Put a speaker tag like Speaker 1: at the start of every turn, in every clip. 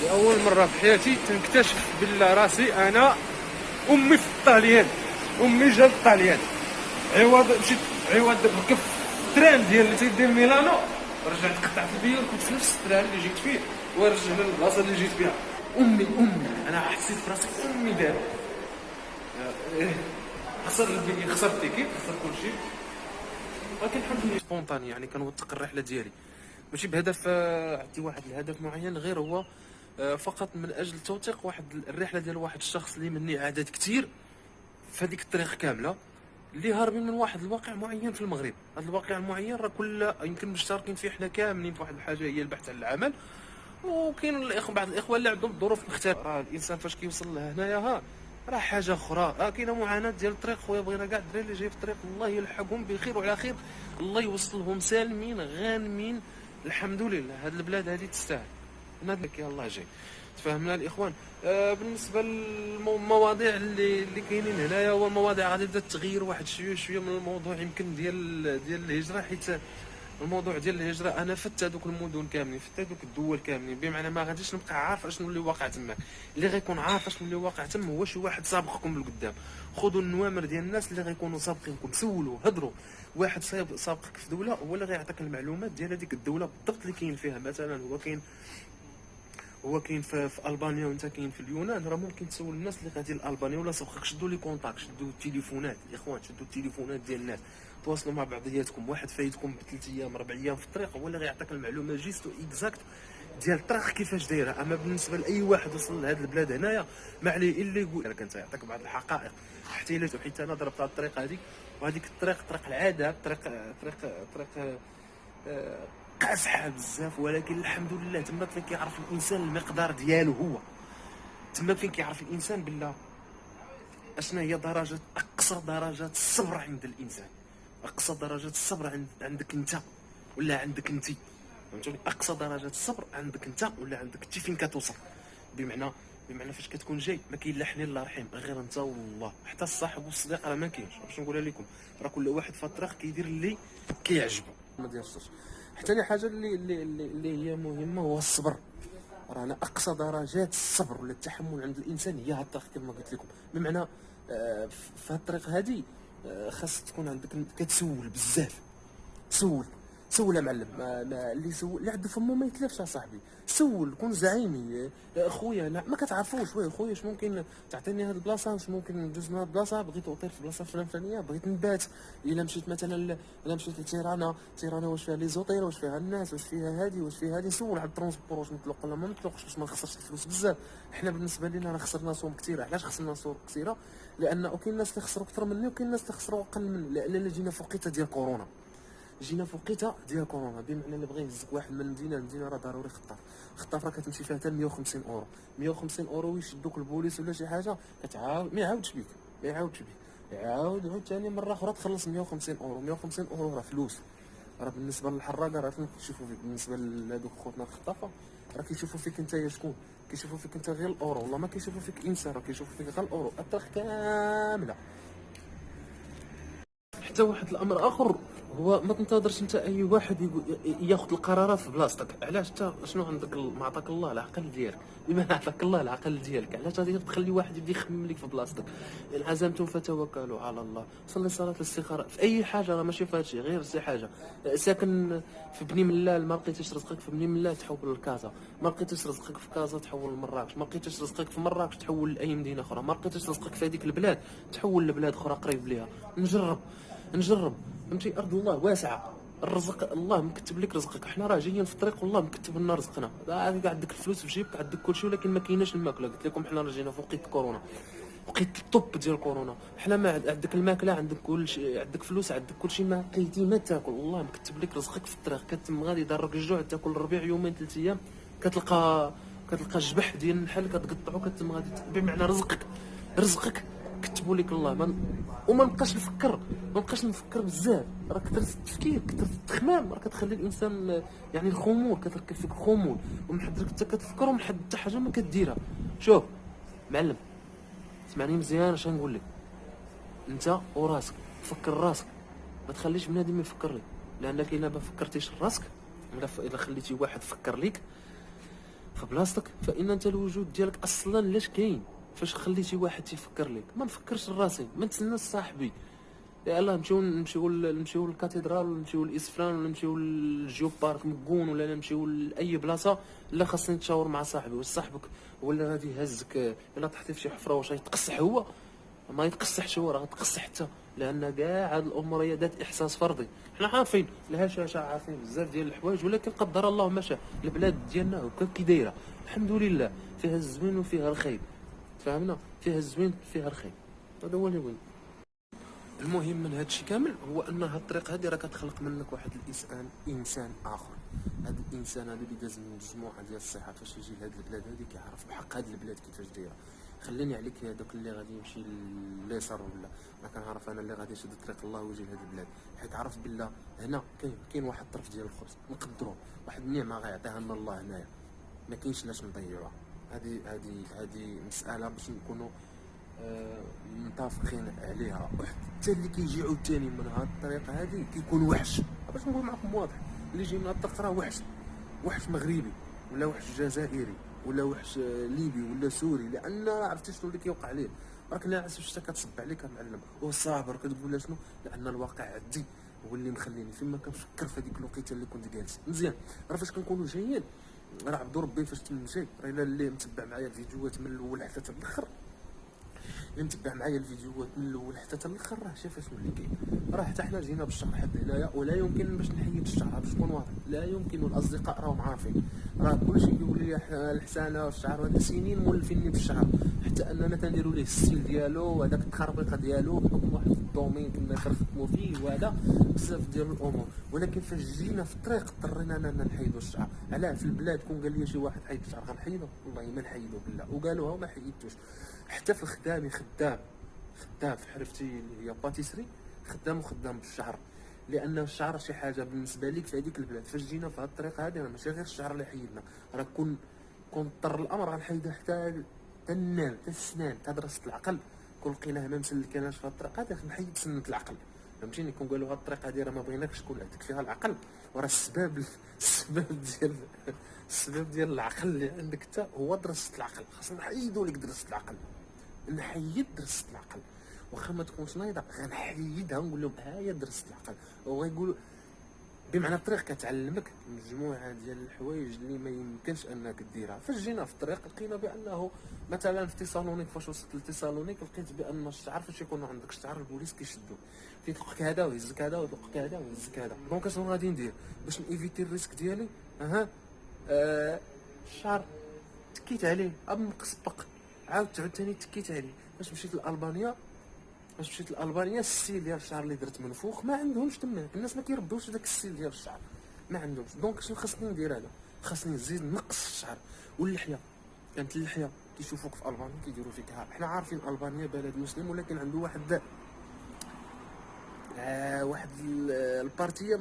Speaker 1: لأول مرة في حياتي تنكتشف بلا راسي أنا أمي في الطاليان. أمي جات الطاليان، عوض مشيت، عوض ركبت التران ديال اللي تيدير ميلانو، رجعت قطعت البيا كنت في نفس التران اللي جيت فيه ورجعنا للبلاصة اللي جيت فيها. أمي أنا حسيت براسي أمي دابا. خسر البيا، خسر التيكيت، خسر كلشي، ولكن الحمد لله سبونطاني. يعني كنوثق الرحلة ديالي ماشي بهدف عندي واحد الهدف معين، غير هو فقط من اجل توثيق واحد الرحله ديال واحد الشخص اللي مني عدد كثير في هذيك الطريق كامله، اللي هاربين من واحد الواقع معين في المغرب. هذا الواقع المعين راه كل يمكن مشتركين فيه حنا كاملين في واحد الحاجه هي البحث عن العمل. وكاين بعض الاخوه اللي عندهم ظروف مختلفه. راه الانسان فاش كيوصل لهنايا راه حاجه اخرى، كاينه معاناه ديال الطريق. خويا بغينا كاع الدراري اللي جاي في الطريق الله يلحقهم بخير وعلى خير، الله يوصلهم سالمين غانمين. الحمد لله هاد البلاد هذه تستاهل. نادلك يا الله جاي. تفاهمنا الاخوان. بالنسبه للمواضيع اللي كاينين هنايا، هو المواضيع غادي تبدا تغير واحد شويه من الموضوع يمكن ديال الهجره، حيت الموضوع ديال الهجره انا فت هذوك المدن كاملين، فت هذوك الدول كاملين، بمعنى ما غاديش نبقى عارف اشنو اللي واقع تما. اللي غيكون عارف اشنو اللي واقع تما هو شي واحد سابقكم لقدام. خذوا النوامر ديال الناس اللي غيكونوا سابقينكم، سولوا هضروا. واحد سابقك في دوله هو اللي غيعطيك المعلومات ديال هذيك الدوله بالضبط اللي كاين فيها. مثلا هو كاين في البانيا وانت كاين في اليونان، راه ممكن تسول الناس اللي غادي لالبانيا ولا سبقك. شدوا لي كونتاكت، شدوا التليفونات الاخوان، شدوا التليفونات ديال الناس، تواصلوا مع بعضياتكم. واحد فايتكم بثلاث ايام 4 ايام في الطريق هو اللي غيعطيك المعلومه جيستو اكزاكت ديال الطريق كيفاش دايره. اما بالنسبه لاي واحد وصل لهاد البلاد هنايا ما عليه الا يقول لك، انت يعطيك بعض الحقائق حتى الا حيت انا ضربت هاد الطريق هذيك، وهذيك الطريق طريق العاده، طريق قاصحه بزاف. ولكن الحمد لله تما فين كيعرف الانسان المقدار ديالو، هو تما فين كيعرف الانسان بالله اشنا هي درجه، اقصى درجات الصبر عند الانسان. اقصى درجات الصبر عندك انت ولا عندك انت، فهمتوني؟ اقصى درجات الصبر عندك انت ولا عندك انت فين كتوصل. بمعنى فاش كتكون جاي ما كاين لا حنين لا رحيم، غير انت والله. حتى الصاحب والصديق راه ما كاينش. باش نقولها لكم، راه كل واحد في الطريق كيدير اللي كيعجبو، ما ديالش. حتى حاجه اللي هي مهمه هو الصبر. رانا اقصى درجات الصبر ولا التحمل عند الانسان هي هاد الطريق كما قلت لكم. بمعنى في هاد الطريق هادي خاص تكون عندك كتسول بزاف. سول يا معلم. اللي سول اللي عنده فمو ما يتلفش صاحبي. سول، كون زعيمي. خويا ما كتعرفوش، خويا واش ممكن تعطيني هاد البلاصه، واش ممكن ندوز من هاد البلاصه، بغيت اوطير في البلاصه الفلانيه، بغيت نبات. الا مشيت مثلا الا مشيت لتيرانا واش فيها لي زوطير، واش فيها الناس، واش فيها هادي نسول على الترونسبور واش مطلق ولا ما مطلقش، باش ما نخسرش الفلوس بزاف. حنا بالنسبه لينا راه خسرنا صوم كثيره. علاش خسرنا صوم كثيره؟ لان كاين الناس اللي خسروا اكثر مني وكاين الناس اللي خسروا اقل مني، لاننا جينا في وقيته ديال كورونا. بمعنى اللي بغى يهزك واحد من مدينه لمدينه راه ضروري خطاف راه كتمشي فيها حتى 150 اورو. 150 اورو يشدوك البوليس ولا شي حاجه كتعاود ما يعاودش بيك، يعاود ثاني مره اخرى تخلص 150 اورو. 150 اورو راه فلوس. راه بالنسبه للحراقه راه فين كيشوفوا فيك. بالنسبه لهذوك خوتنا الخطافه راه كيشوفوا فيك انت يا شكون، كيشوفوا فيك انت غير الاورو، والله ما كيشوفوا فيك انسان، راه كيشوفوا فيك غير الاورو. الطريق كامله. حتى واحد الامر اخر هو ما تنتظرش انت اي واحد ياخذ القرارات في بلاصتك. علاش؟ انت شنو عندك؟ ما عطاك الله العقل ديالك. بما عطاك الله العقل ديالك، علاش غادي تخلي واحد يبدا يخمم لك في بلاصتك؟ ان عزمتم فتوكلوا على الله. صلي صلاه الاستخاره في اي حاجه، راه ماشي في هادشي غير شي حاجه. ساكن في بني ملال ما لقيتيش رزقك في بني ملال تحول لكازا، ما لقيتيش رزقك في كازا تحول لمراكش، ما لقيتيش رزقك في مراكش تحول لاي مدينه اخرى، ما لقيتيش رزقك في هذيك البلاد تحول لبلاد اخرى قريب ليها. نجرب. فهمتي؟ ارض الله واسعه، الرزق الله مكتب لك رزقك. حنا راه جايين في الطريق والله مكتب لنا رزقنا. عندك الفلوس في جيبك، عندك كل شيء، ولكن ما كايناش الماكله. قلت لكم حنا راه جينا في وقت كورونا، وقيت الطب ديال كورونا. حنا ما عندك الماكله، عندك كل شيء، عندك فلوس، عندك كل شيء، ما لقيتي ما تاكل. والله مكتب لك رزقك في الطريق. كتم غادي يضرك الجوع تاكل الربيع يومين 3 ايام، كتلقى الجبح ديال النحل كتقطعو، كتم غادي بمعنى رزقك كتبوا لك الله. وما نبقاش نفكر بزاف. راه كثرت التفكير، كثرت التخمام، راه كتخلي الانسان يعني الخمول، كتركب فيك خمول، ومحدك حتى كتفكر ومحد حتى حاجه ما كديرها. شوف معلم، اسمعني مزيان اش غنقول لك. انت وراسك فكر راسك، ما تخليش بنادم يفكر لك، لانك الا ما فكرتيش راسك، الا خليتي واحد يفكر لك في بلاصتك، فان انت الوجود ديالك اصلا لاش كاين؟ فاش خليتي واحد تيفكر لك؟ ما نفكرش لراسي، ما نتسناش صاحبي. يلاه نمشيو للكاتدرال، ولا نمشيو لإسفلان، ولا نمشيو للجيو بارك مكون، ولا نمشيو لاي بلاصه. لا، خاصني نتشاور مع صاحبي. واش صاحبك هو اللي غادي يهزك الا طحتي في شي حفره؟ واش غيتقصح هو؟ ما يتقصحش هو، راه غتقصح حتى. لان كاع هاد الامور هي ذات احساس فردي. حنا عارفين الهشاشه، عارفين بزاف ديال الحوايج، ولكن قدر الله ما شاء. البلاد ديالنا هكا كي دايره، الحمد لله، فيها الزوين وفيها الخير. فهمنا؟ فيها الزوين فيها الخير. هذا هو اللي بغيت. المهم من هادشي كامل هو ان هاد الطريق هادي راه كتخلق منك واحد انسان اخر. هاد الانسان هذا اللي داز من مجموعه ديال الصحات فاش يجي لهاد البلاد هادي كيعرف بحق هاد البلاد كيفاش دايره. خليني عليك هذاك اللي غادي يمشي لليسار، ولا ما كنعرف انا اللي غادي يشد طريق الله ويجي لهاد البلاد، حيت عرف بالله هنا كاين واحد الطرف ديال الخبز نقدروه، واحد النعمه غيعطيها لنا الله هنايا، ما كاينش لاش نضيعوها. هذه مساله باش نكونوا متفقين عليها. وحتى اللي كيجي عاوتاني من هاد الطريقه هادي كيكون وحش. باش نقول معكم واضح، اللي يجي من هاد الطريق راه وحش، وحش مغربي ولا وحش جزائري ولا وحش ليبي ولا سوري، لان راه عرفتي شنو اللي كيوقع ليه. راك ناعس واش كتصب عليك المعلم وصابر كتقول شنو، لان الواقع عندي هو اللي مخليني فيما كنفكر في هذيك الوقيته اللي كنت جالس مزيان. راه فاش كنكونوا جايين، راه عبدو ربي فاش تمشي، راه الا اللي متبع معايا الفيديوهات من الاول حتى الاخر، اللي متبع معايا الفيديوهات من الاول حتى الاخر، راه شاف شنو اللي كاين. راه حتى حنا جينا بالشهر حد هنايا، ولا يمكن باش نحيد الشهر باش نكون واضح، لا يمكن. والاصدقاء راهم عارفين، راه كلشي كيقول لي الحسانه والشعر هذا سنين مولفيني بالشعر، حتى اننا تنديروا ليه الستيل ديالو وهذاك التخربيقه ديالو بحكم واحد الدومين كنا كنخدموا فيه وهذا بزاف ديال الامور. ولكن فاش جينا في الطريق اضطرينا اننا نحيدوا الشعر. علاه؟ في البلاد كون قال لي شي واحد حيد الشعر غنحيدو؟ والله ما نحيدو بالله. وقالوها وما حيدتوش. حتى في الخدامي خدام في حرفتي اللي هي باتيسري، خدام بالشعر، لان الشعر شي حاجه بالنسبه ليك في هذيك البلاد. فاش جينا في هذه الطريقه هذه، راه ماشي غير الشعر اللي حيدنا، راه كون اضطر الامر غنحيدها حتى النام، حتى السنان، حتى دراسه العقل. كون لقيناه ما مسلكناش في هذه الطريقه هذه غنحيد سنه العقل. فهمتيني؟ كون قالوا هذه الطريقه هذه راه ما بغيناكش تكون عندك فيها العقل، وراه السبب ديال العقل اللي عندك حتى هو دراسه العقل. خاصنا نحيدوا لك دراسه العقل، نحيد دراسه العقل. واخا ما تكونش نايضه غنحيدها، نقول لهم ها هي دراسه العقل. وغيقولوا بمعنى الطريق كتعلمك مجموعه ديال الحوايج اللي ما يمكنش انك ديرها. فاش جينا في الطريق لقينا بانه مثلا في تيسالونيك، فاش وصلت لتيسالونيك لقيت بان الشعر فاش يكونوا عندك الشعر البوليس كيشدوه، كيطلقك هذا ويهزك هذا ويطلقك هذا ويهزك هذا. دونك اشنو غادي ندير باش نيفيتي الريسك ديالي؟ الشعر تكيت عليه بمقصبق، عاود ثاني تكيت عليه. فاش مشيت لالبانيا السيل ديال الشعر اللي درت منفوخ ما عندهمش تما، الناس ما كيربوش داك السيل ديال الشعر، ما عندهمش. دونك شنو خاصني ندير؟ هذا خاصني نزيد نقص الشعر. واللحيه، كانت اللحيه كيشوفوك في البانيا كيديروا فيك حنا عارفين البانيا بلد مسلم، ولكن عنده واحد البارتيه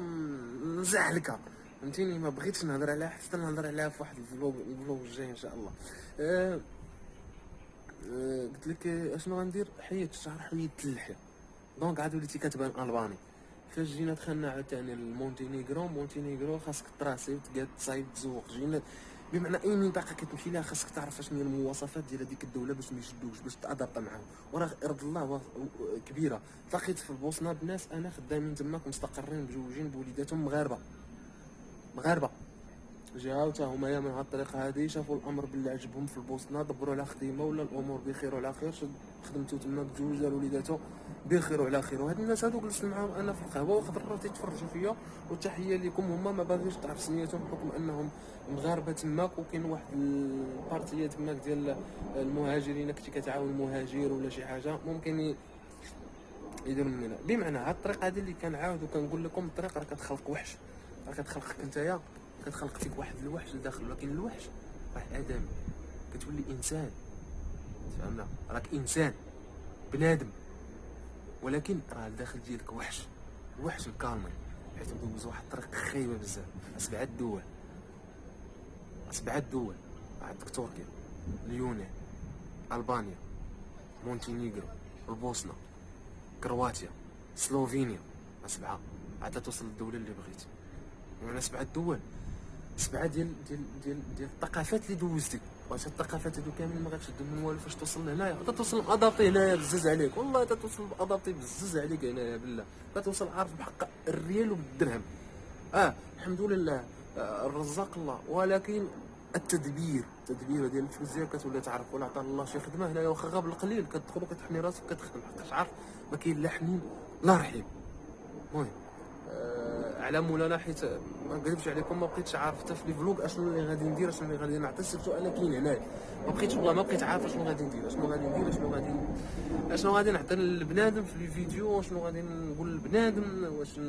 Speaker 1: مزعلكه، فهمتيني؟ ما بغيتش نهضر عليها حتى نهضر عليها في واحد الفلوق الجاي ان شاء الله. قلت لك اشنو غندير؟ حيدت الشعر، حيدت اللحيه، دونك عاد وليتي كتبان الباني. فاش جينا دخلنا عاوتاني لمونتينيغرو خاصك تراسي وتقاد تصايب تزوق. جينا بمعنى اي منطقه كتمشي لها خاصك تعرف شنو هي المواصفات ديال هذيك الدوله باش ما يشدوش، باش تادابط معاهم. وراه ارض الله كبيره. تلاقيت في البوسنه بناس انا خدامين تماك مستقرين مزوجين بوليداتهم مغاربه جاو حتى هما من هاد الطريقه هذه، شافوا الامر باللي عجبهم في البوسنه، دبروا على خدمه ولا الامور بخير وعلى خير، خدمتو تما تزوج دار وليداتو بخير وعلى خير. وهاد الناس هادو جلست معاهم انا في القهوه وخضروا تيتفرجوا فيا. وتحيه لكم، هما ما باغيش تعرف سميتهم بحكم انهم مغاربه تماك، وكاين واحد البارتيه تماك ديال المهاجرين، كنتي كتعاون مهاجر ولا شي حاجه ممكن يديروا مننا. بمعنى هاد الطريقه هذه اللي كنعاود وكنقول لكم، الطريق راه كتخلق وحش، راه كتخلقك نتايا، كتخلق فيك واحد الوحش لداخل. ولكن الوحش راه ادمي، كتولي انسان. فهمنا؟ راك انسان بنادم، ولكن راه الداخل ديالك وحش. الوحش مكالمي، حيت ندوز واحد الطريق خايبه بزاف. 7 دول عندك تركيا، اليونان، البانيا، مونتينيغرو، البوسنه، كرواتيا، سلوفينيا. 7 عاد توصل للدوله اللي بغيتي. معنا 7 دول. 7 ديال الثقافات اللي دوزتي. واش الثقافات هادو كاملين ما غاتشدو من والو فاش توصل لهنايا. غتوصل مادابطي هنايا بزز عليك، والله تتوصل مادابطي بزز عليك هنايا بالله. غتوصل عارف بحق الريال وبالدرهم. الحمد لله، الرزاق الله. ولكن التدبير ديال الفلوس ديالك كتولي تعرف، ولا عطا الله شي خدمه هنايا واخا غا بالقليل كتدخل وكتحني راسك كتخدم، حقاش عارف ما كاين لا حنين لا رحيم. المهم على مولانا، حيت ما نكذبش عليكم ما بقيتش عارف حتى في لي فلوق اشنو اللي غادي ندير، اشنو اللي غادي نعطي. سيرتو انا كاين هنايا ما بقيتش، والله ما بقيت عارف اشنو غادي ندير، اشنو غادي نعطي للبنادم في لي فيديو، اشنو غادي نقول للبنادم. واش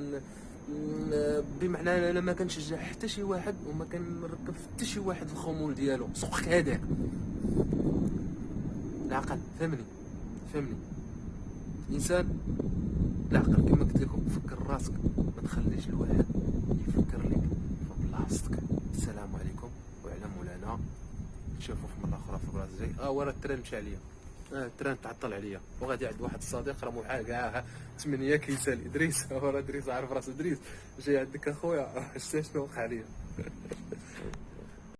Speaker 1: بمعنى انا ما كنشجع حتى شي واحد وما كنركب في حتى شي واحد الخمول ديالو. سوقك هذاك العقل، فهمني الانسان العقل كما قلت لكم. فكر راسك، ما تخليش الواحد يفكر لك في بلاصتك. السلام عليكم وعلى مولانا، نشوفوا في مره اخرى في البلاصه الجاي. ورا التران مشى عليا، التران تعطل عليا، وغادي عند واحد الصديق راه محال كاع 8 كيسال ادريس. ورا ادريس عارف راس ادريس جاي عندك اخويا، شتا شنو وقع ليا.